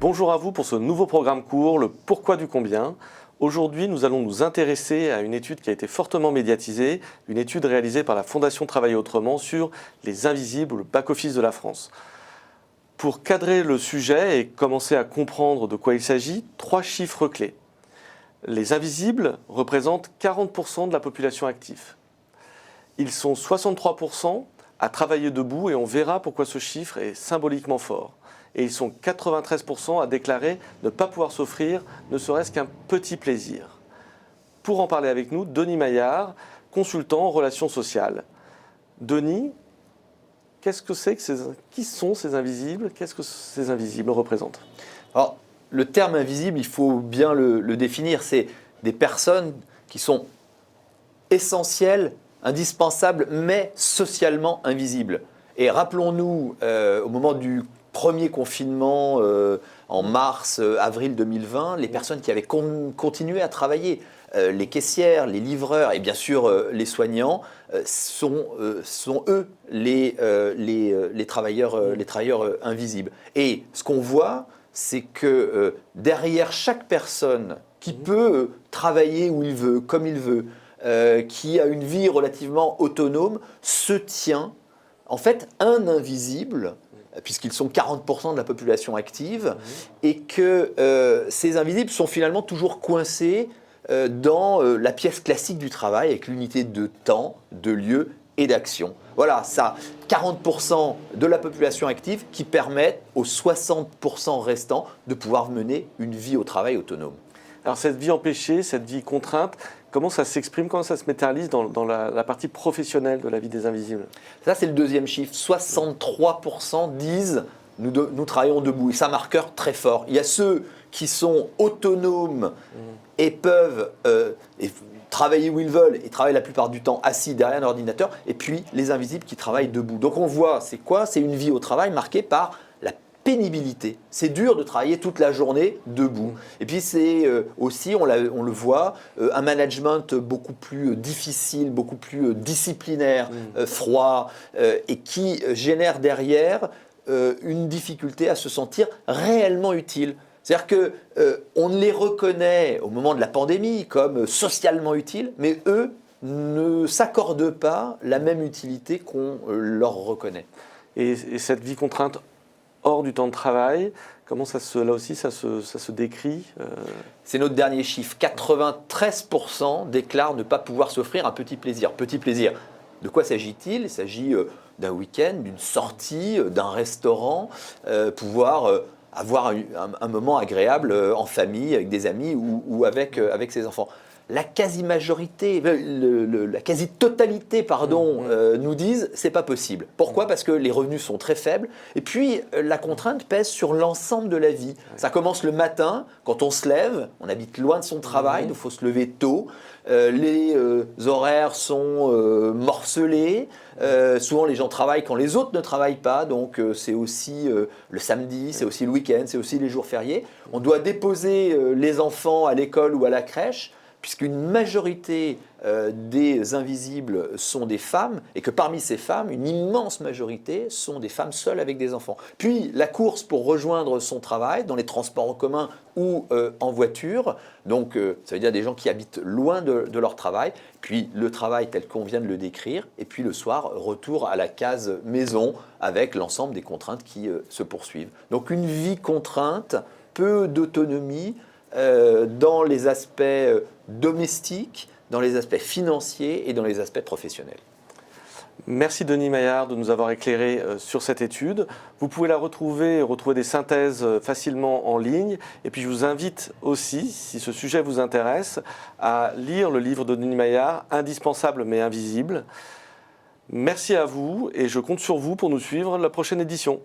Bonjour à vous pour ce nouveau programme court, le Pourquoi du combien. Aujourd'hui, nous allons nous intéresser à une étude qui a été fortement médiatisée, une étude réalisée par la Fondation Travailler Autrement sur les invisibles, le back-office de la France. Pour cadrer le sujet et commencer à comprendre de quoi il s'agit, 3 chiffres clés. Les invisibles représentent 40% de la population active. Ils sont 63% à travailler debout et on verra pourquoi ce chiffre est symboliquement fort. Et ils sont 93% à déclarer ne pas pouvoir s'offrir ne serait-ce qu'un petit plaisir. Pour en parler avec nous, Denis Maillard, consultant en relations sociales. Denis, qui sont ces invisibles? Qu'est-ce que ces invisibles représentent? Alors, le terme invisible, il faut bien le définir. C'est des personnes qui sont essentielles, indispensables, mais socialement invisibles. Et rappelons-nous, au moment du premier confinement en avril 2020, les personnes qui avaient continué à travailler, les caissières, les livreurs et bien sûr les soignants, sont eux les travailleurs invisibles. Et ce qu'on voit, c'est que derrière chaque personne qui peut travailler où il veut, comme il veut, qui a une vie relativement autonome, se tient en fait un invisible, puisqu'ils sont 40% de la population active, et que ces invisibles sont finalement toujours coincés dans la pièce classique du travail, avec l'unité de temps, de lieu et d'action. Voilà, ça, 40% de la population active qui permettent aux 60% restants de pouvoir mener une vie au travail autonome. Alors cette vie empêchée, cette vie contrainte, comment ça s'exprime, comment ça se matérialise dans la partie professionnelle de la vie des invisibles? Ça, c'est le deuxième chiffre. 63% disent nous travaillons debout. Et c'est un marqueur très fort. Il y a ceux qui sont autonomes et peuvent travailler où ils veulent et travaillent la plupart du temps assis derrière un ordinateur. Et puis les invisibles qui travaillent debout. Donc on voit, c'est quoi? C'est une vie au travail marquée par la pénibilité. C'est dur de travailler toute la journée debout. Et puis c'est aussi, on le voit, un management beaucoup plus difficile, beaucoup plus disciplinaire, froid, et qui génère derrière une difficulté à se sentir réellement utile. C'est-à-dire qu'on les reconnaît au moment de la pandémie comme socialement utiles, mais eux ne s'accordent pas la même utilité qu'on leur reconnaît. Et cette vie contrainte hors du temps de travail, comment là aussi ça se décrit? C'est notre dernier chiffre. 93% déclarent ne pas pouvoir s'offrir un petit plaisir. Petit plaisir, de quoi s'agit-il? Il s'agit d'un week-end, d'une sortie, d'un restaurant, pouvoir avoir un moment agréable en famille, avec des amis ou avec ses enfants. La quasi-majorité, la quasi-totalité, nous disent c'est pas possible. Pourquoi? Parce que les revenus sont très faibles et puis la contrainte pèse sur l'ensemble de la vie. Ça commence le matin, quand on se lève, on habite loin de son travail, il faut se lever tôt. Les horaires sont morcelés. Souvent les gens travaillent quand les autres ne travaillent pas, donc c'est aussi le samedi, c'est aussi le week-end, c'est aussi les jours fériés. On doit déposer les enfants à l'école ou à la crèche, puisqu'une majorité des invisibles sont des femmes, et que parmi ces femmes, une immense majorité sont des femmes seules avec des enfants. Puis la course pour rejoindre son travail, dans les transports en commun ou en voiture, donc ça veut dire des gens qui habitent loin de leur travail, puis le travail tel qu'on vient de le décrire, et puis le soir, retour à la case maison, avec l'ensemble des contraintes qui se poursuivent. Donc une vie contrainte, peu d'autonomie, dans les aspects domestiques, dans les aspects financiers et dans les aspects professionnels. Merci Denis Maillard de nous avoir éclairé sur cette étude. Vous pouvez la retrouver des synthèses facilement en ligne. Et puis je vous invite aussi, si ce sujet vous intéresse, à lire le livre de Denis Maillard, Indispensable mais invisible. Merci à vous et je compte sur vous pour nous suivre la prochaine édition.